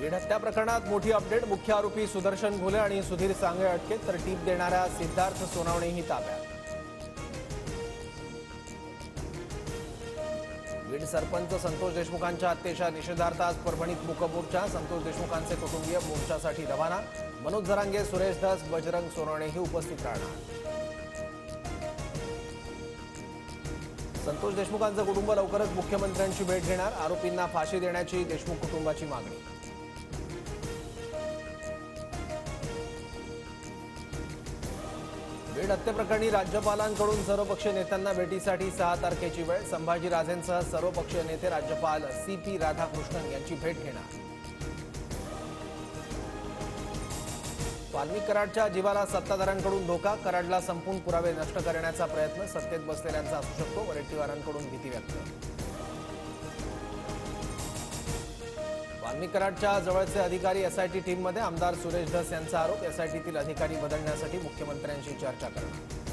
बीड हत्या प्रकरणात मोठी अपडेट। मुख्य आरोपी सुदर्शन घोले आणि सुधीर सांगळे अटकेत, तर टीप देणाऱ्या सिद्धार्थ सोनावणेही ताब्यात। बीड सरपंच संतोष देशमुखांच्या हत्येच्या निषेधार्थ आज परभणीत मूक मोर्चा। संतोष देशमुखांचे कुटुंबीय मोर्चासाठी रवाना। मनोज जरांगे, सुरेश धस, बजरंग सोनवणेही उपस्थित राहणार। संतोष देशमुखांचं कुटुंब लवकरच मुख्यमंत्र्यांची भेट घेणार। आरोपींना फाशी देण्याची देशमुख कुटुंबाची मागणी। बीड हत्येप्रकरणी राज्यपालांकडून सर्वपक्षीय नेत्यांना भेटीसाठी 6 तारखेची वेळ। संभाजीराजेंसह सर्वपक्षीय नेते राज्यपाल CP राधाकृष्णन यांची भेट घेणार। वाल्मिक कराडच्या जीवाला सत्ताधाऱ्यांकडून धोका। कराडला संपून पुरावे नष्ट करण्याचा प्रयत्न सत्तेत बसलेल्यांचा असू शकतो। वडेट्टीवारांकडून भीती व्यक्त। वाल्मिक कराडच्या जवळचे अधिकारी SIT टीममध्ये। आमदार सुरेश धस यांचा आरोप। SITतील अधिकारी बदलण्यासाठी मुख्यमंत्र्यांशी चर्चा करणार।